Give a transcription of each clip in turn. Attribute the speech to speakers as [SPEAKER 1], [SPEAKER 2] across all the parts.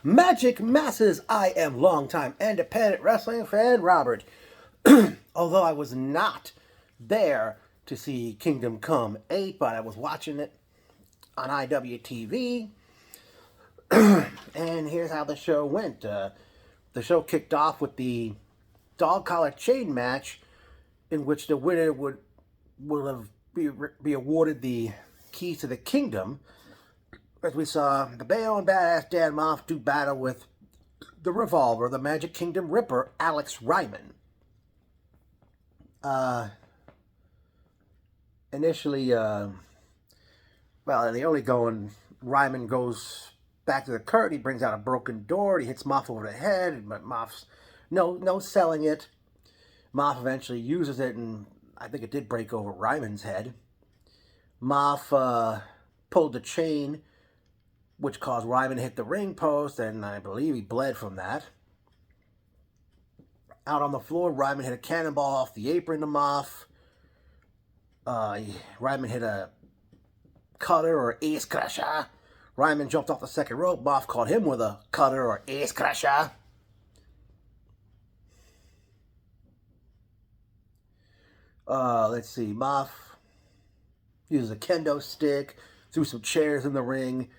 [SPEAKER 1] Magic Masses, I am longtime independent wrestling fan Robert. Although I was not there to see Kingdom Come 8, but I was watching it on IWTV. And here's how the show went. The show kicked off with the dog collar chain match, in which the winner would be awarded the keys to the kingdom. As we saw the Bayo and Badass Dan Moff do battle with the Revolver, the Magic Kingdom Ripper, Alex Ryman. Initially, in the early going, Ryman goes back to the curtain. He brings out a broken door. He hits Moff over the head, but Moff's no selling it. Moff eventually uses it, and I think it did break over Ryman's head. Moff pulled the chain, which caused Ryman to hit the ring post, and I believe he bled from that. Out on the floor, Ryman hit a cannonball off the apron to Moff. Ryman hit a cutter or ace crusher. Ryman jumped off the second rope. Moff caught him with a cutter or ace crusher. Let's see. Moff uses a kendo stick, threw some chairs in the ring.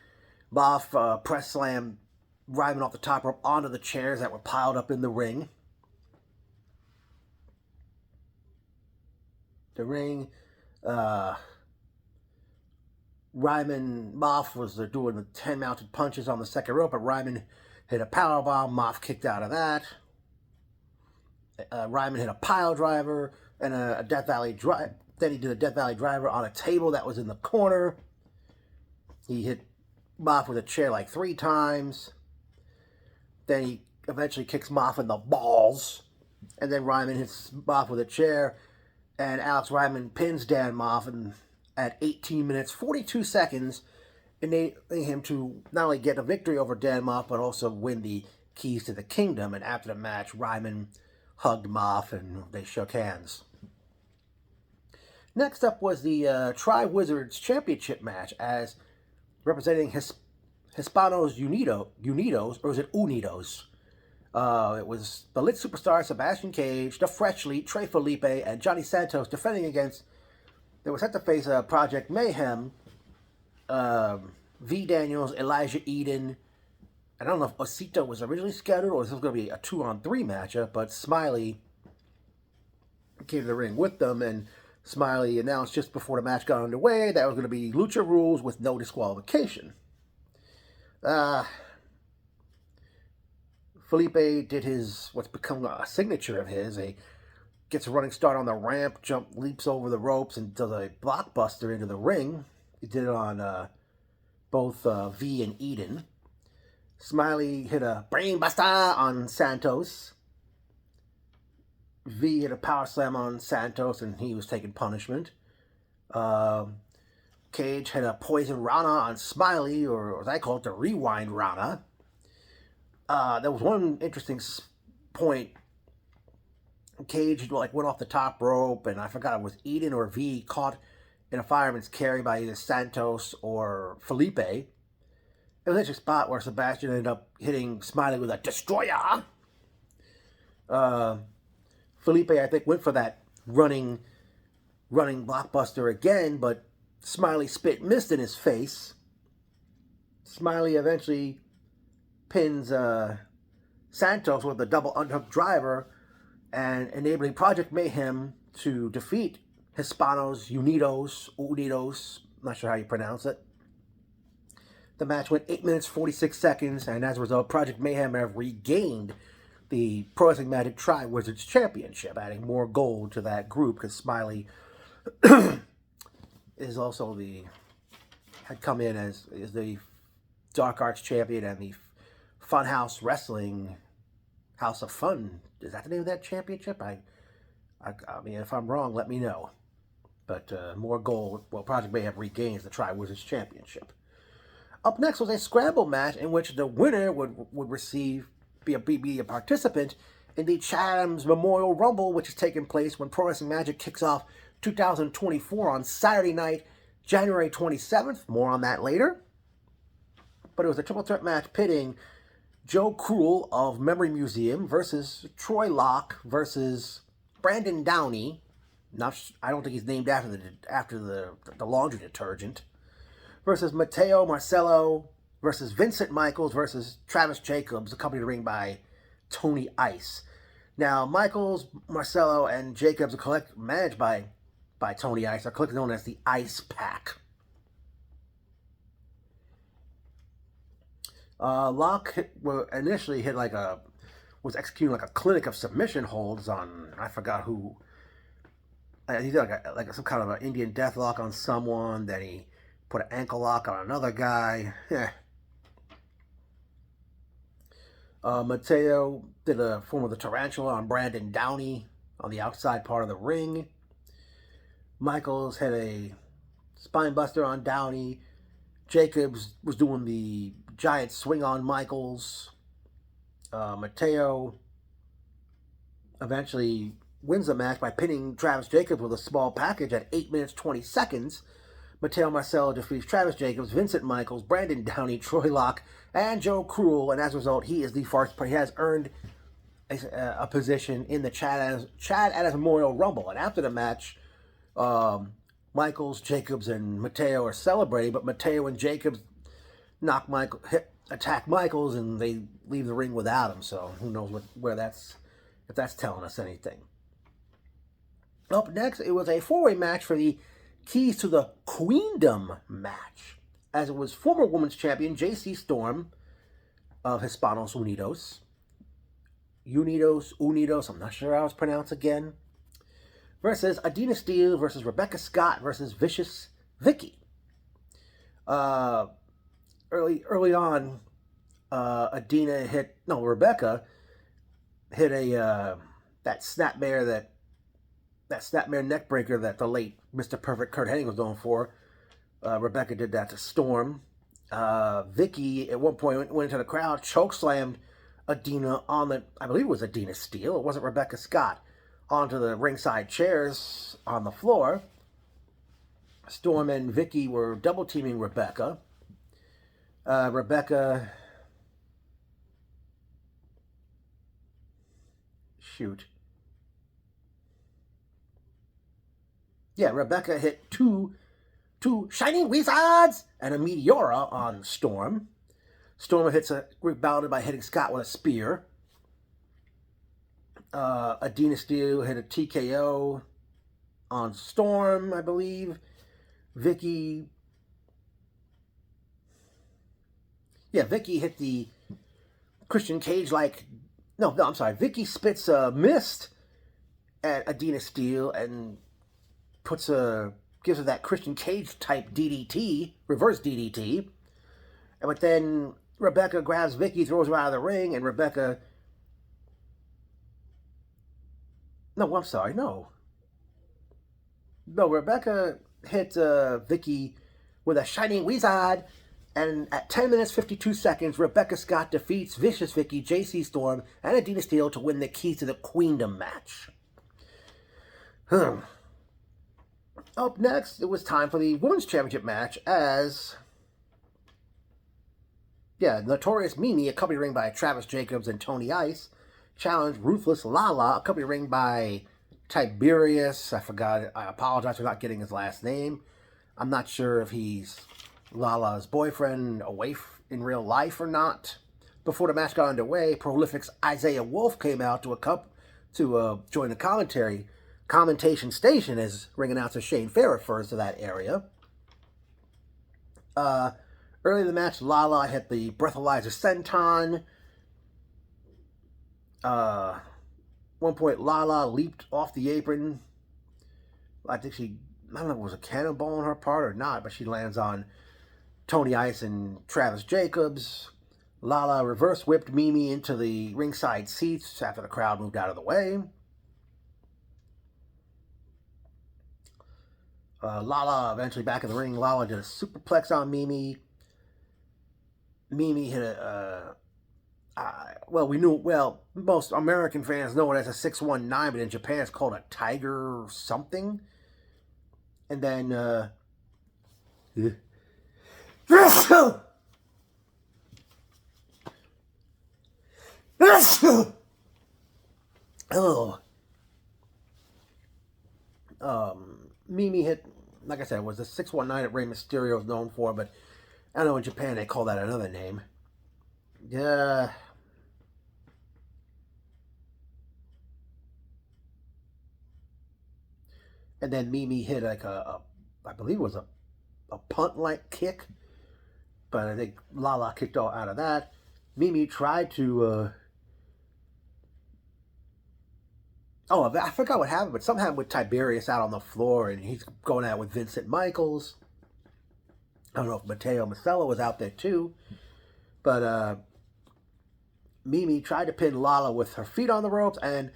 [SPEAKER 1] Moff press slammed Ryman off the top rope onto the chairs that were piled up in the ring. The ring, Moff was doing the 10 mounted punches on the second rope, but Ryman hit a powerbomb. Moff kicked out of that. Ryman hit a pile driver and a Death Valley drive. Then he did a Death Valley driver on a table that was in the corner. He hit Moff with a chair like 3 times. Then he eventually kicks Moff in the balls. And then Ryman hits Moff with a chair. And Alex Ryman pins Dan Moff at 18 minutes, 42 seconds, enabling him to not only get a victory over Dan Moff, but also win the keys to the kingdom. And after the match, Ryman hugged Moff and they shook hands. Next up was the Tri-Wizards Championship match, as representing Hispanos Unidos, or is it Unidos? It was the Lit Superstar Sebastian Cage, the Fresh Elite, Trey Felipe, and Johnny Santos defending against. They were set to face Project Mayhem, V. Daniels, Elijah Eden. I don't know if Osito was originally scheduled or this was going to be a 2-on-3 matchup, but Smiley came to the ring with them, and Smiley announced just before the match got underway that it was going to be Lucha rules with no disqualification. Felipe did what's become a signature of his. He gets a running start on the ramp, leaps over the ropes, and does a blockbuster into the ring. He did it on both V and Eden. Smiley hit a brainbuster on Santos. V hit a power slam on Santos, and he was taking punishment. Cage hit a poison Rana on Smiley, or as I call it, the rewind Rana. There was one interesting point. Cage went off the top rope, and I forgot it was Eden or V caught in a fireman's carry by either Santos or Felipe. It was an interesting spot where Sebastian ended up hitting Smiley with a destroyer. Felipe, I think, went for that running blockbuster again, but Smiley spit mist in his face. Smiley eventually pins Santos with a double underhook driver, and enabling Project Mayhem to defeat Hispanos Unidos, not sure how you pronounce it. The match went 8 minutes, 46 seconds, and as a result, Project Mayhem have regained the Pro Wrestling Magic Tri-Wizards Championship, adding more gold to that group, because Smiley is also had come in as the Dark Arts Champion and the Funhouse Wrestling House of Fun. Is that the name of that championship? I mean, if I'm wrong, let me know. But more gold. Well, Project Mayhem regains the Tri-Wizards Championship. Up next was a scramble match in which the winner would be a participant in the Chatham's Memorial Rumble, which is taking place when Pro Wrestling Magic kicks off 2024 on Saturday night, January 27th. More on that later. But it was a triple threat match pitting Joe Cruel of Memory Museum versus Troy Locke versus Brandon Downey. I don't think he's named after the laundry detergent. Versus Mateo Marcello versus Vincent Michaels versus Travis Jacobs, accompanied the ring by Tony Ice. Now, Michaels, Marcello, and Jacobs are managed by Tony Ice, are collectively known as the Ice Pack. Locke initially was executing like a clinic of submission holds on, I forgot who. He did like some kind of an Indian death lock on someone. Then he put an ankle lock on another guy. Mateo did a form of the tarantula on Brandon Downey on the outside part of the ring. Michaels had a spine buster on Downey. Jacobs was doing the giant swing on Michaels. Mateo eventually wins the match by pinning Travis Jacobs with a small package at 8 minutes 20 seconds. Mateo Marcello defeats Travis Jacobs, Vincent Michaels, Brandon Downey, Troy Locke, and Joe Cruel, and as a result, he has earned a position in the Chad Adams Memorial Rumble. And after the match, Michaels, Jacobs, and Mateo are celebrating, but Mateo and Jacobs attack Michaels, and they leave the ring without him. So who knows if that's telling us anything. Up next, it was a four-way match for the Keys to the Queendom match, as it was former women's champion JC Storm of Hispanos Unidos, I'm not sure how it's pronounced again, versus Adina Steele versus Rebecca Scott versus Vicious Vicky. Early on, Rebecca hit that snapmare neck breaker that the late Mr. Perfect Kurt Hennig was known for. Rebecca did that to Storm. Vicky at one point went into the crowd, chokeslammed Adina I believe it was Adina Steele, it wasn't Rebecca Scott, onto the ringside chairs on the floor. Storm and Vicky were double teaming Rebecca. Rebecca hit two Shining Wizards and a Meteora on Storm. Storm rebounded by hitting Scott with a spear. Adina Steele hit a TKO on Storm, I believe. Vicky hit the Christian Cage Vicky spits a mist at Adina Steele and gives her that Christian Cage type DDT, reverse DDT. But then Rebecca grabs Vicky, throws her out of the ring, and Rebecca... Rebecca hit Vicky with a Shining Wizard, and at 10 minutes 52 seconds, Rebecca Scott defeats Vicious Vicky, JC Storm, and Adina Steele to win the Keys to the Queendom match. Up next, it was time for the Women's Championship match as... Notorious Mimi, accompanied ring by Travis Jacobs and Tony Ice, challenged Ruthless Lala, accompanied ring by Tiberius. I apologize for not getting his last name. I'm not sure if he's Lala's boyfriend in real life or not. Before the match got underway, Prolific's Isaiah Wolf came out to join the commentation station, as ring announcer Shane Fair refers to that area. Early in the match, Lala hit the breathalyzer senton. One point, Lala leaped off the apron. I don't know if it was a cannonball on her part or not, but she lands on Tony Ice and Travis Jacobs. Lala reverse whipped Mimi into the ringside seats after the crowd moved out of the way. Lala eventually back in the ring. Lala did a superplex on Mimi. Mimi hit most American fans know it as a 619, but in Japan it's called a tiger something. And then Oh. Mimi hit, like I said, was the 619 that Rey Mysterio is known for, but I know in Japan they call that another name. Yeah. And then Mimi hit like I believe it was a punt-like kick, but I think Lala kicked all out of that. Mimi tried to, oh, I forgot what happened, but something happened with Tiberius out on the floor, and he's going out with Vincent Michaels. I don't know if Matteo Masello was out there too, but Mimi tried to pin Lala with her feet on the ropes, and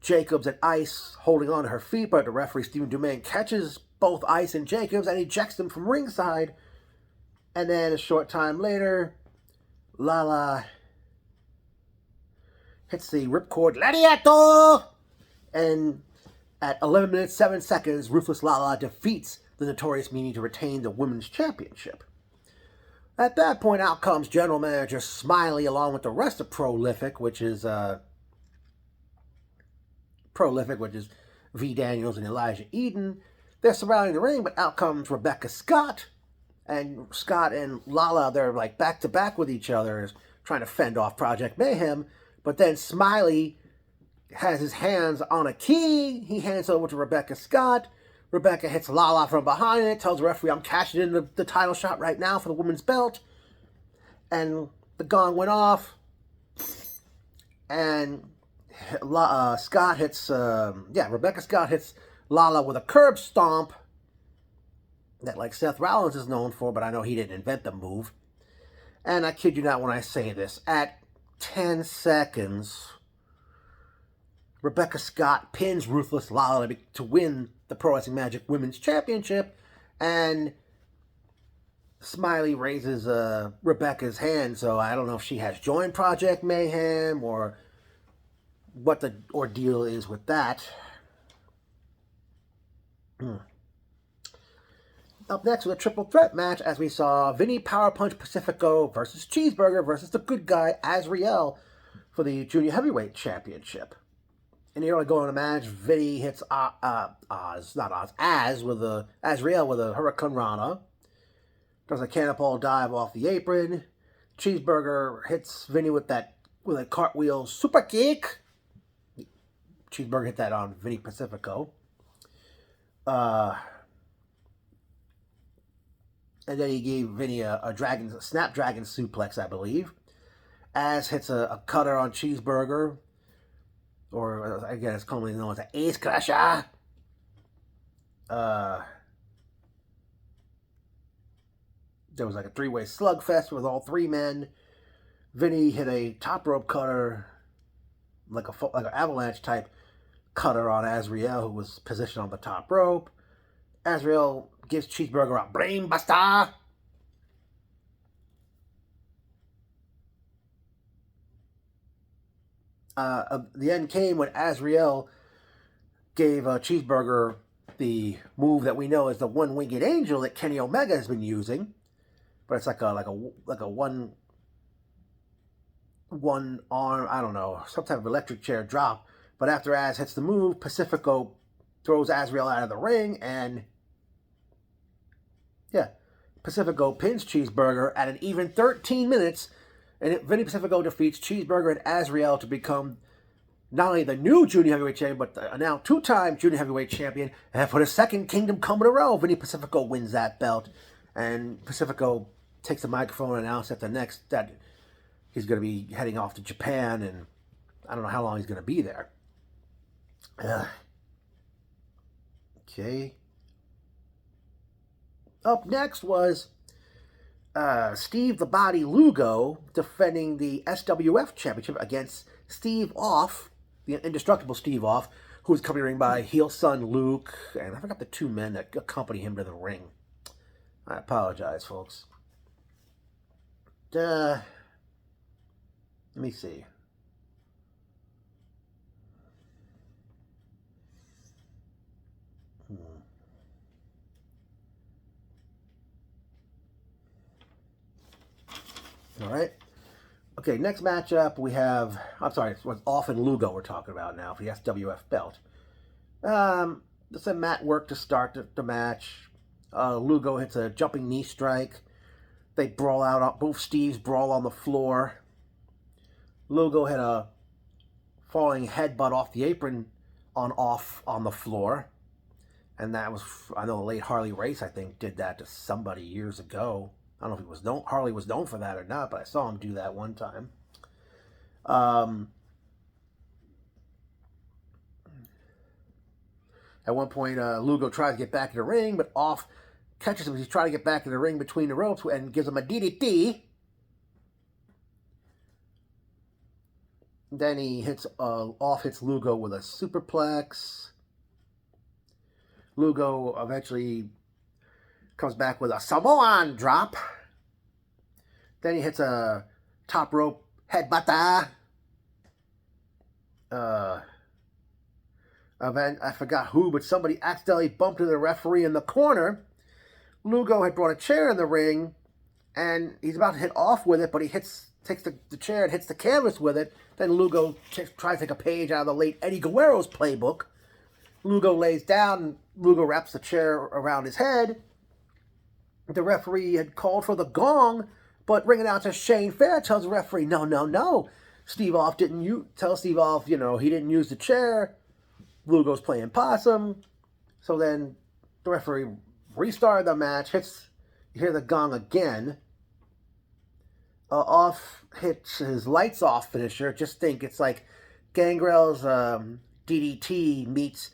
[SPEAKER 1] Jacobs and Ice holding on to her feet, but the referee Stephen Dumaine catches both Ice and Jacobs and ejects them from ringside. And then a short time later, Lala hits the ripcord Gladiator! And at 11 minutes, 7 seconds, Ruthless Lala defeats the Notorious Mimi to retain the Women's Championship. At that point, out comes General Manager Smiley along with the rest of Prolific, which is V. Daniels and Elijah Eden. They're surrounding the ring, but out comes Rebecca Scott. And Scott and Lala, they're like back to back with each other, trying to fend off Project Mayhem. But then Smiley has his hands on a key. He hands it over to Rebecca Scott. Rebecca hits Lala from behind it, tells the referee, I'm cashing in the title shot right now for the women's belt. And the gong went off. And Rebecca Scott hits Lala with a curb stomp that like Seth Rollins is known for, but I know he didn't invent the move. And I kid you not when I say this, at 10 seconds, Rebecca Scott pins Ruthless Lala to win the Pro Wrestling Magic Women's Championship, and Smiley raises Rebecca's hand, so I don't know if she has joined Project Mayhem or what the ordeal is with that. Up next with a triple threat match, as we saw Vinny Power Punch Pacifico versus Cheeseburger versus the good guy Azriel for the Junior Heavyweight Championship. In the early going of the match, Vinny hits Az with Azriel with a Hurricane Rana. Does a cannonball dive off the apron. Cheeseburger hits Vinny with a cartwheel super kick. Cheeseburger hit that on Vinny Pacifico. And then he gave Vinny a snapdragon suplex, I believe. Az hits a cutter on Cheeseburger. Or, again, it's commonly known as an Ace Crusher. There was like a three-way slugfest with all three men. Vinny hit a top rope cutter, like an avalanche type cutter on Azriel, who was positioned on the top rope. Azriel gives Cheeseburger a brain buster. The end came when Azriel gave Cheeseburger the move that we know as the one-winged angel that Kenny Omega has been using, but it's like a one arm, I don't know, some type of electric chair drop. But after Az hits the move, Pacifico throws Azriel out of the ring, and Pacifico pins Cheeseburger at an even 13 minutes. And Vinny Pacifico defeats Cheeseburger and Azriel to become not only the new Junior Heavyweight Champion, but the now two-time Junior Heavyweight Champion. And for the second Kingdom Come in a row, Vinny Pacifico wins that belt. And Pacifico takes the microphone and announces that he's going to be heading off to Japan, and I don't know how long he's going to be there. Okay. Up next was Steve the Body Lugo defending the SWF Championship against Steve Off, the indestructible Steve Off, who was accompanied by heel son Luke, and I forgot the two men that accompany him to the ring. I apologize, folks. Let me see. All right. Okay, next matchup we have, I'm sorry, it was Off and Lugo we're talking about now for the SWF belt. It's a mat work to start the match. Lugo hits a jumping knee strike. They brawl out, both Steves brawl on the floor. Lugo had a falling headbutt off the apron on Off on the floor. And that was, I know the late Harley Race, I think, did that to somebody years ago. I don't know if he was known, Harley was known for that or not, but I saw him do that one time. At one point, Lugo tries to get back in the ring, but Off catches him as he's trying to get back in the ring between the ropes and gives him a DDT. Then he hits, Off hits Lugo with a superplex. Lugo eventually comes back with a Samoan drop. Then he hits a top rope headbutt. I forgot who, but somebody accidentally bumped into the referee in the corner. Lugo had brought a chair in the ring, and he's about to hit Off with it, but he takes the chair and hits the canvas with it. Then Lugo tries to take a page out of the late Eddie Guerrero's playbook. Lugo lays down, and Lugo wraps the chair around his head. The referee had called for the gong, but ring announcer Shane Fair tells the referee, no. Steve Off tell Steve Off, he didn't use the chair. Lugo's playing possum. So then the referee restarted the match, you hear the gong again. Off hits his lights off finisher. Just think it's like Gangrel's DDT meets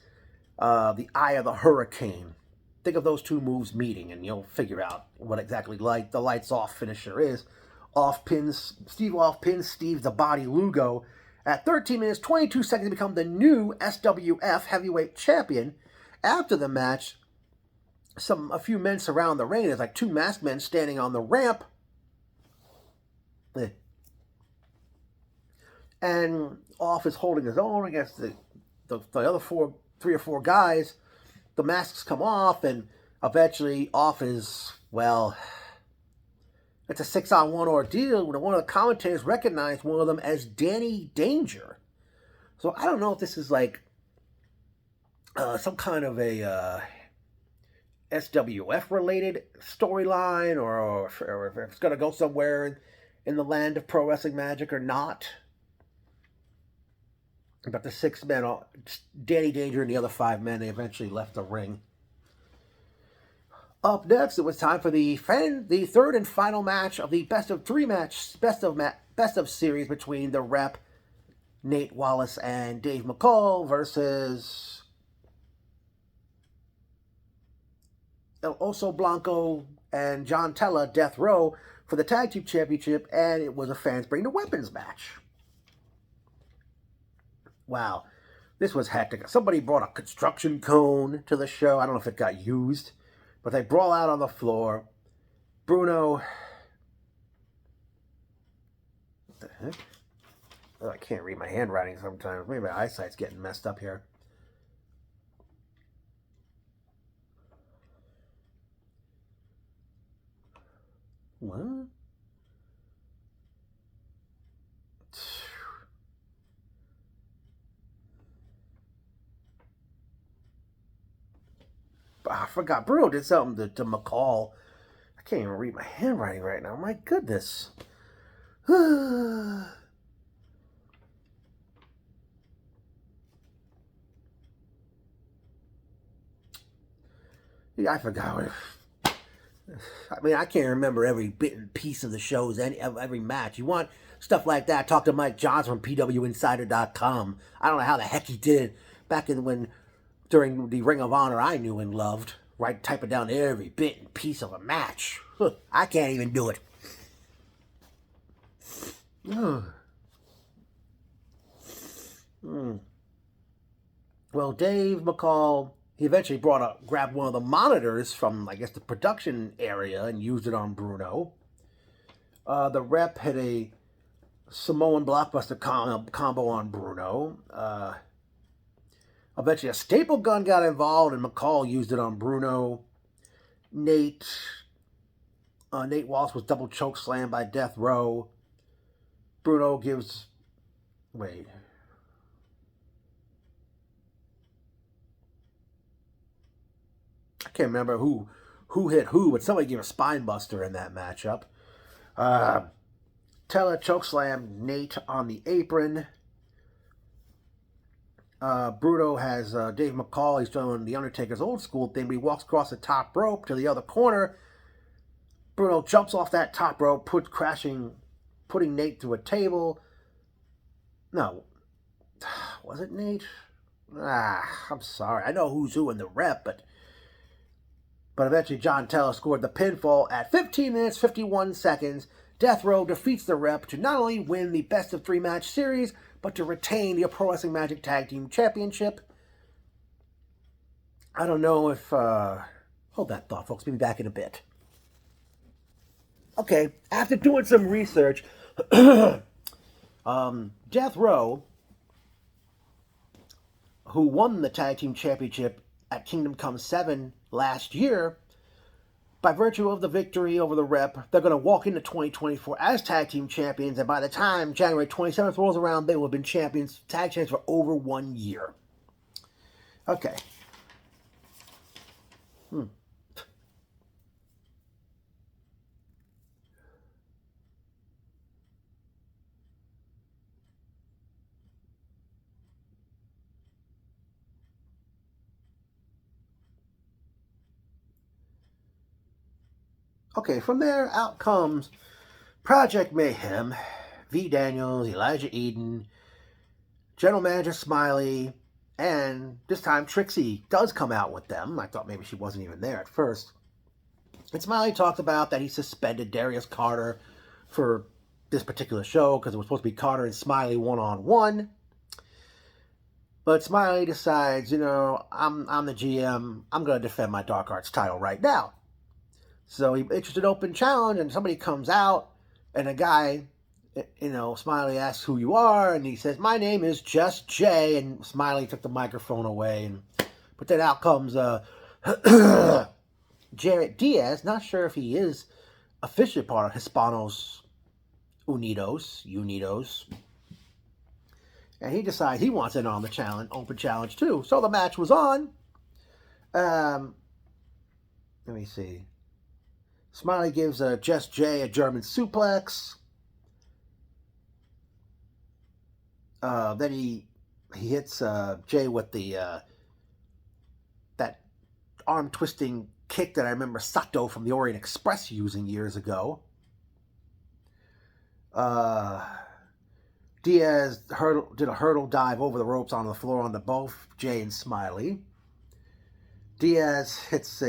[SPEAKER 1] the Eye of the Hurricane. Think of those two moves meeting, and you'll figure out what exactly the lights off finisher is. Steve Off pins Steve the Body Lugo at 13 minutes 22 seconds to become the new SWF heavyweight champion. After the match, a few men surround the ring. There's like two masked men standing on the ramp. And Off is holding his own against the other three or four guys. The masks come off, and eventually Off is, it's a 6-on-1 ordeal. One of the commentators recognized one of them as Danny Danger. So I don't know if this is like some kind of a SWF-related storyline, or if it's going to go somewhere in the land of pro wrestling magic or not. But the 6 men, Danny Danger and the other 5 men, they eventually left the ring. Up next, it was time for the third and final match of the best of series between the Rep, Nate Wallace, and Dave McCall versus El Oso Blanco and John Tella, Death Row, for the Tag Team Championship, and it was a Fans Bring the Weapons match. Wow, this was hectic. Somebody brought a construction cone to the show. I don't know if it got used, but they brawl out on the floor. Bruno... What the heck? Oh, I can't read my handwriting sometimes. Maybe my eyesight's getting messed up here. What? I forgot. Bruno did something to McCall. I can't even read my handwriting right now. My goodness. Yeah, I forgot. I mean, I can't remember every bit and piece of the shows, every match. You want stuff like that, talk to Mike Johnson from PWInsider.com. I don't know how the heck he did it back during the Ring of Honor I knew and loved. Right, typing down every bit and piece of a match. I can't even do it. Well, Dave McCall, he eventually grabbed one of the monitors from, I guess, the production area and used it on Bruno. The Rep hit a Samoan blockbuster combo on Bruno. Eventually, a staple gun got involved, and McCall used it on Bruno. Nate Wallace was double choke slammed by Death Row. Bruno gives... Wait. I can't remember who hit who, but somebody gave a spine buster in that matchup. Tella chokeslam Nate on the apron. Bruno has Dave McCall. He's doing the Undertaker's old school thing, but he walks across the top rope to the other corner. Bruno jumps off that top rope, putting Nate through a table. No. Was it Nate? I'm sorry. I know who's who in the rep, but eventually John Tella scored the pinfall at 15 minutes, 51 seconds. Death Row defeats the rep to not only win the best of 3 match series, but to retain the Pro Wrestling Magic Tag Team Championship. I don't know if... hold that thought, folks. We'll be back in a bit. Okay, after doing some research, Death Row, who won the Tag Team Championship at Kingdom Come 7 last year, by virtue of the victory over the rep, they're going to walk into 2024 as Tag Team Champions, and by the time January 27th rolls around, they will have been champions, tag champions for over 1 year. Okay. Okay, from there, out comes Project Mayhem, V. Daniels, Elijah Eden, General Manager Smiley, and this time Trixie does come out with them. I thought maybe she wasn't even there at first. And Smiley talked about that he suspended Darius Carter for this particular show because it was supposed to be Carter and Smiley one-on-one. But Smiley decides, I'm the GM. I'm going to defend my Dark Arts title right now. So he issues an open challenge, and somebody comes out, and a guy, Smiley asks who you are, and he says, my name is Just Jay, and Smiley took the microphone away, but then out comes Jarrett Diaz, not sure if he is officially part of Hispanos Unidos, and he decides he wants in on the open challenge too. So the match was on. Let me see. Smiley gives Just Jay a German suplex. Then he hits Jay with that arm twisting kick that I remember Sato from the Orient Express using years ago. Diaz did a hurdle dive over the ropes onto the floor onto both Jay and Smiley. Diaz hits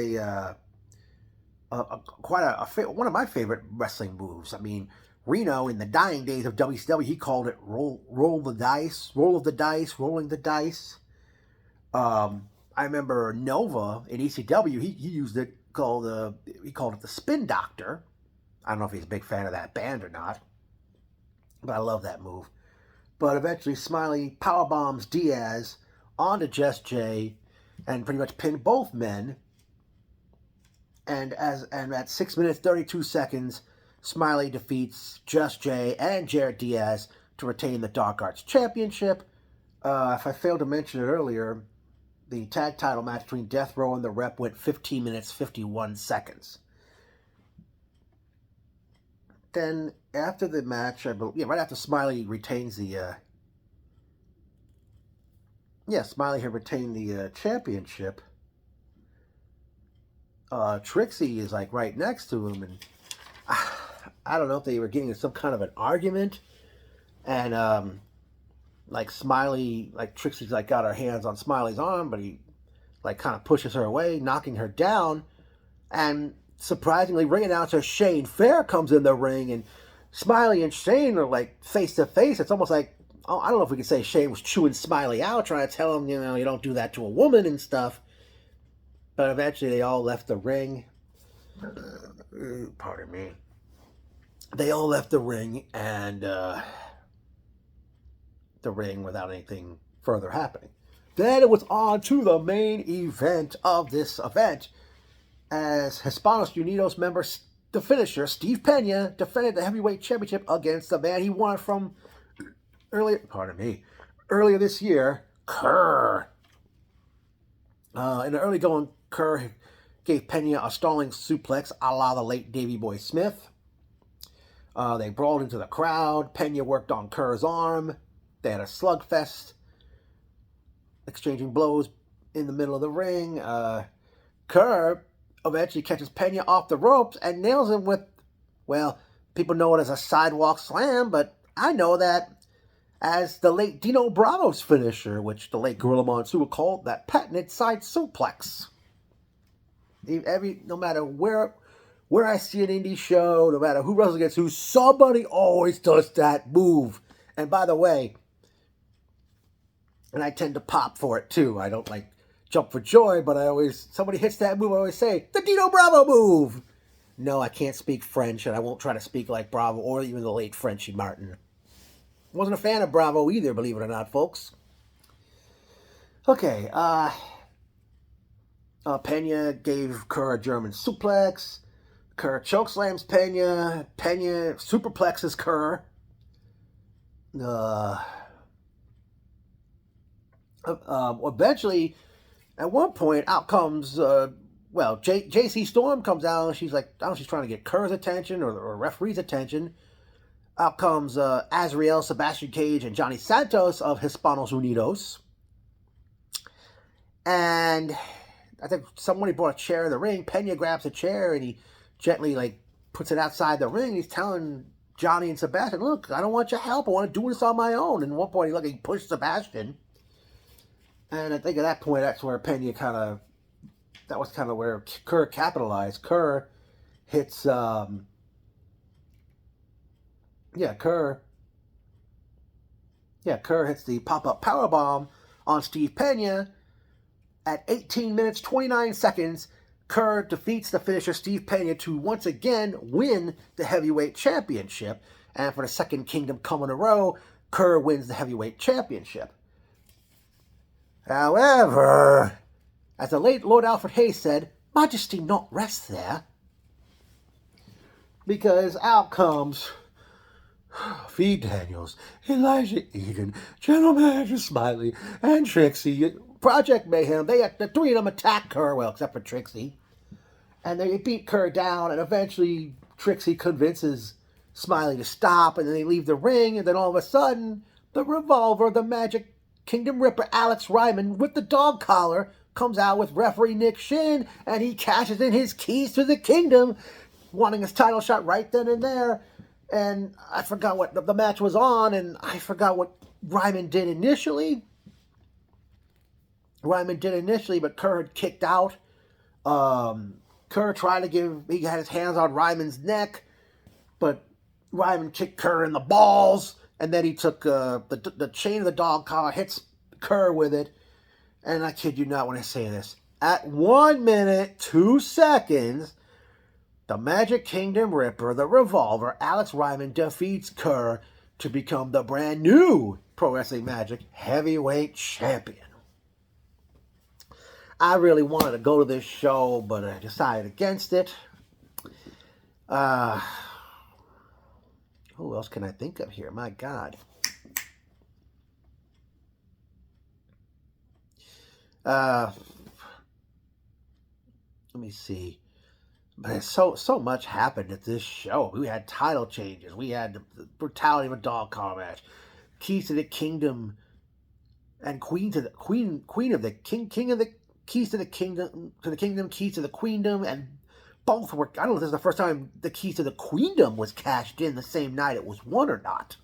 [SPEAKER 1] one of my favorite wrestling moves. I mean, Reno, in the dying days of WCW, he called it roll the dice, rolling the dice. I remember Nova in ECW, he called it the Spin Doctor. I don't know if he's a big fan of that band or not, but I love that move. But eventually, Smiley powerbombs Diaz onto Just Jay and pretty much pinned both men. And at 6 minutes 32 seconds, Smiley defeats Just Jay and Jarrett Diaz to retain the Dark Arts Championship. If I failed to mention it earlier, the tag title match between Death Row and the Rep went 15 minutes 51 seconds. Then after the match, right after Smiley retains Smiley had retained the championship. Trixie is like right next to him, and I don't know if they were getting in some kind of an argument, and Trixie's got her hands on Smiley's arm, but he kind of pushes her away, knocking her down, and surprisingly, ring announcer Shane Fair comes in the ring, and Smiley and Shane are face to face. It's almost like, I don't know if we could say Shane was chewing Smiley out, trying to tell him, you don't do that to a woman and stuff. But eventually they all left the ring. Pardon me. They all left the ring, and the ring without anything further happening. Then it was on to the main event of this event, as Hispanos Unidos member the finisher, Steve Pena, defended the heavyweight championship against the man he won from earlier this year, Kerr. In the early going, Kerr gave Pena a stalling suplex a la the late Davey Boy Smith. They brawled into the crowd. Pena worked on Kerr's arm. They had a slugfest, exchanging blows in the middle of the ring. Kerr eventually catches Pena off the ropes and nails him with, well, people know it as a sidewalk slam, but I know that as the late Dino Bravo's finisher, which the late Gorilla Monsoon called that patented side suplex. No matter where I see an indie show, no matter who wrestles against who, somebody always does that move. And by the way, and I tend to pop for it too. I don't like jump for joy, but somebody hits that move, I always say, the Dino Bravo move. No, I can't speak French, and I won't try to speak like Bravo or even the late Frenchie Martin. Wasn't a fan of Bravo either, believe it or not, folks. Okay, Pena gave Kerr a German suplex. Kerr chokeslams Pena. Pena superplexes Kerr. Eventually, at one point, out comes, JC Storm comes out, and she's like, I don't know, she's trying to get Kerr's attention or referee's attention. Out comes Azrael, Sebastian Cage, and Johnny Santos of Hispanos Unidos. And I think somebody brought a chair in the ring. Pena grabs a chair, and he gently, puts it outside the ring. He's telling Johnny and Sebastian, look, I don't want your help. I want to do this on my own. And at one point, he pushed Sebastian. And I think at that point, that's where Pena that was kind of where Kerr capitalized. Kerr hits, Kerr hits the pop-up powerbomb on Steve Pena. At 18 minutes, 29 seconds, Kerr defeats the finisher Steve Pena to once again win the heavyweight championship. And for the second Kingdom come in a row, Kerr wins the heavyweight championship. However, as the late Lord Alfred Hayes said, Majesty not rest there. Because out comes Fee Daniels, Elijah Eden, General Manager Smiley, and Trixie. Project Mayhem, the three of them attack Kerr, well, except for Trixie. And they beat Kerr down, and eventually Trixie convinces Smiley to stop, and then they leave the ring, and then all of a sudden, the Revolver, the Magic Kingdom Ripper, Alex Ryman, with the dog collar, comes out with referee Nick Shin, and he cashes in his keys to the kingdom, wanting his title shot right then and there. And I forgot what the match was on, and I forgot what Ryman did initially. But Kerr had kicked out. Kerr tried to he had his hands on Ryman's neck, but Ryman kicked Kerr in the balls, and then he took the chain of the dog collar, hits Kerr with it, and I kid you not when I say this, at 1 minute, 2 seconds, the Magic Kingdom Ripper, the Revolver, Alex Ryman defeats Kerr to become the brand new Pro Wrestling Magic Heavyweight Champion. I really wanted to go to this show, but I decided against it. Who else can I think of here? My God. Let me see. But so much happened at this show. We had title changes. We had the brutality of a dog collar match. Keys to the Kingdom and Queen of the Keys to the Kingdom, Keys to the Queendom, and both were, I don't know if this is the first time the Keys to the Queendom was cashed in the same night it was won or not.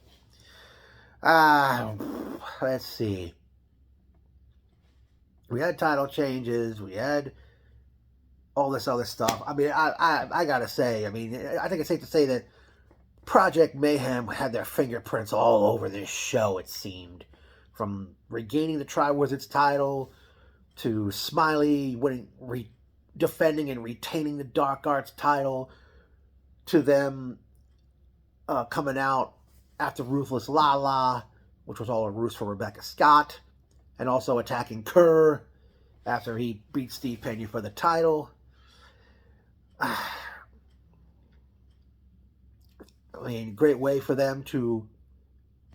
[SPEAKER 1] Let's see. We had title changes, we had all this other stuff. I mean, I gotta say, I think it's safe to say that Project Mayhem had their fingerprints all over this show, it seemed. From regaining the Tri-Wizards title, to Smiley winning, defending and retaining the Dark Arts title, to them coming out after Ruthless Lala, which was all a ruse for Rebecca Scott, and also attacking Kerr after he beat Steve Pena for the title. I mean, great way for them to,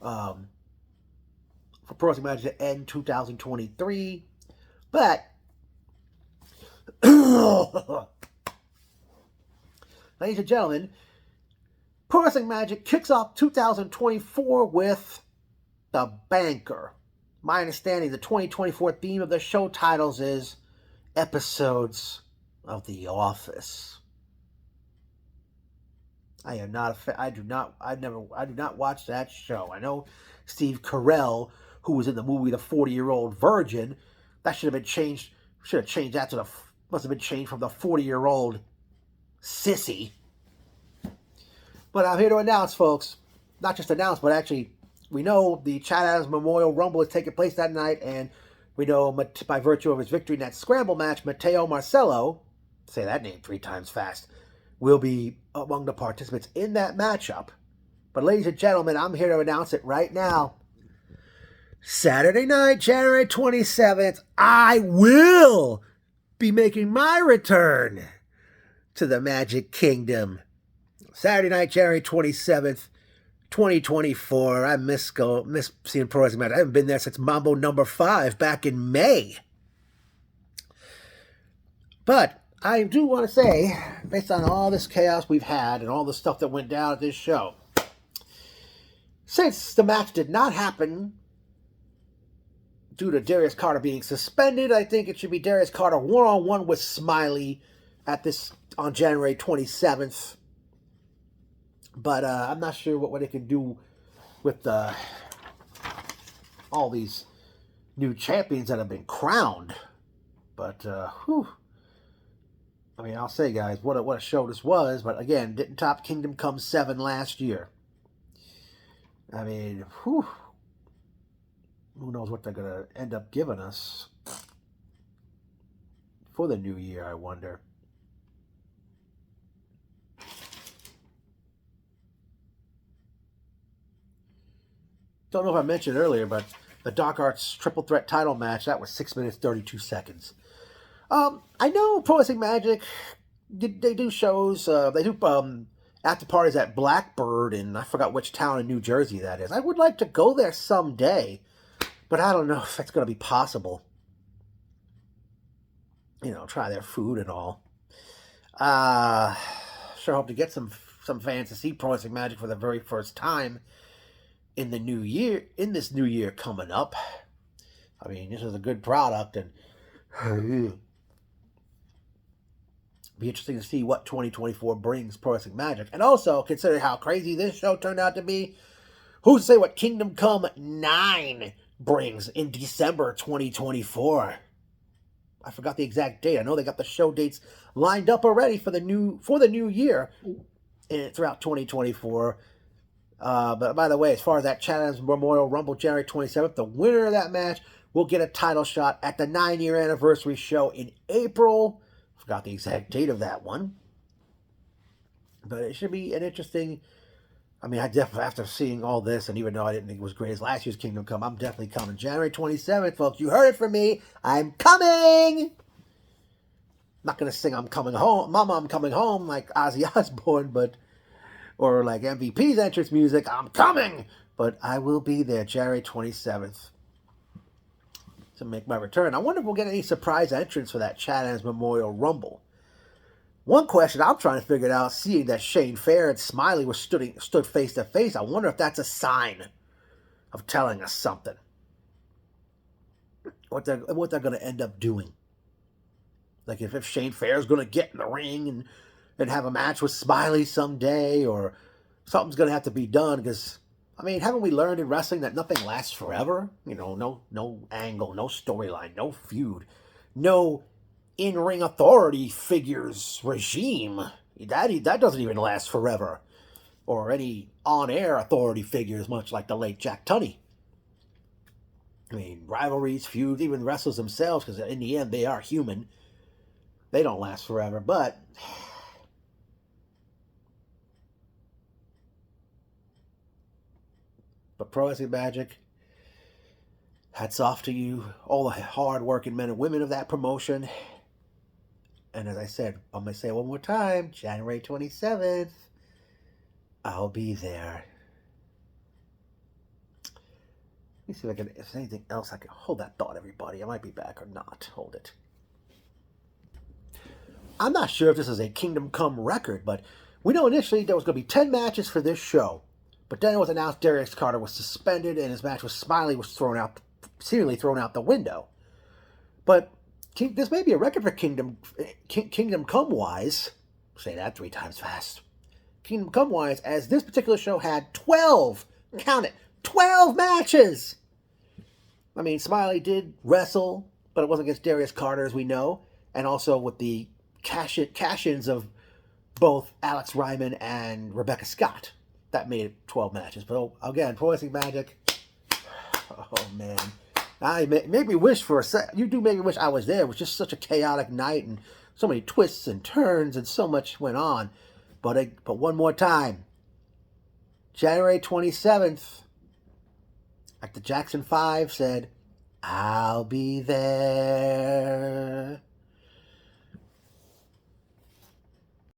[SPEAKER 1] for Pro Wrestling Magic to end 2023. But, ladies and gentlemen, Pro Wrestling Magic kicks off 2024 with The Banker. My understanding, the 2024 theme of the show titles is episodes of The Office. I am not a fan. I do not watch that show. I know Steve Carell, who was in the movie The 40-Year-Old Virgin, that should have been changed. Should have changed that to must have been changed from the 40-year-old sissy. But I'm here to announce, folks, not just announce, but actually, we know the Chad Adams Memorial Rumble is taking place that night, and we know by virtue of his victory in that scramble match, Mateo Marcelo, say that name 3 times fast, will be among the participants in that matchup. But ladies and gentlemen, I'm here to announce it right now. Saturday night, January 27th, I will be making my return to the Magic Kingdom. Saturday night, January 27th, 2024. I miss seeing Pro Wrestling Magic. I haven't been there since Mambo number 5 back in May. But I do want to say, based on all this chaos we've had and all the stuff that went down at this show, since the match did not happen due to Darius Carter being suspended, I think it should be Darius Carter one-on-one with Smiley on January 27th. But I'm not sure what they can do with all these new champions that have been crowned. But, whew. I mean, I'll say, guys, what a show this was. But, again, didn't top Kingdom Come 7 last year. I mean, whew. Who knows what they're going to end up giving us for the new year, I wonder. Don't know if I mentioned earlier, but the Dark Arts Triple Threat title match, that was 6 minutes, 32 seconds. I know Pro Wrestling Magic, they do shows, they do after parties at Blackbird, and I forgot which town in New Jersey that is. I would like to go there someday, but I don't know if that's going to be possible. You know, try their food and all. Sure hope to get some fans to see Pro Wrestling Magic for the very first time in the new year, in this new year coming up. I mean, this is a good product, and be interesting to see what 2024 brings Pro Wrestling Magic. And also, consider how crazy this show turned out to be. Who's to say what Kingdom Come 9 brings in December 2024? I forgot the exact date. I know they got the show dates lined up already for the new year throughout 2024. But by the way, as far as that Chad Adams Memorial Rumble January 27th, the winner of that match will get a title shot at the 9-year anniversary show in April. Forgot the exact date of that one. But it should be an interesting... I mean, I definitely, after seeing all this, and even though I didn't think it was great as last year's Kingdom Come, I'm definitely coming. January 27th, folks. You heard it from me. I'm coming! Not going to sing I'm coming home, Mama, I'm coming home, like Ozzy Osbourne, but... or like MVP's entrance music, I'm coming! But I will be there January 27th to make my return. I wonder if we'll get any surprise entrance for that Chad Adams Memorial Rumble. One question I'm trying to figure out, seeing that Shane Fair and Smiley were stood face to face, I wonder if that's a sign of telling us something. What they're going to end up doing. Like if Shane Fair is going to get in the ring and have a match with Smiley someday, or something's going to have to be done, because, I mean, haven't we learned in wrestling that nothing lasts forever? You know, no angle, no storyline, no feud, no in-ring authority figures regime. That doesn't even last forever. Or any on-air authority figures, much like the late Jack Tunney. I mean, rivalries, feuds, even wrestlers themselves, because in the end, they are human. They don't last forever, but... But Pro Wrestling Magic, hats off to you, all the hard-working men and women of that promotion. And as I said, I'm going to say it one more time, January 27th, I'll be there. Let me see if there's anything else I can hold that thought, everybody. I might be back or not. Hold it. I'm not sure if this is a Kingdom Come record, but we know initially there was going to be 10 matches for this show. But then it was announced Darius Carter was suspended and his match with Smiley was seemingly thrown out the window. But this may be a record for Kingdom Come-wise. Say that 3 times fast. Kingdom Come-wise, as this particular show had 12, count it, 12 matches! I mean, Smiley did wrestle, but it wasn't against Darius Carter, as we know, and also with the cash-ins of both Alex Ryman and Rebecca Scott. That made it 12 matches. But again, Pro Wrestling Magic, oh man. I maybe wish for a sec. You do maybe wish I was there. It was just such a chaotic night and so many twists and turns and so much went on. But one more time, January 27th, like the Jackson 5 said, I'll be there.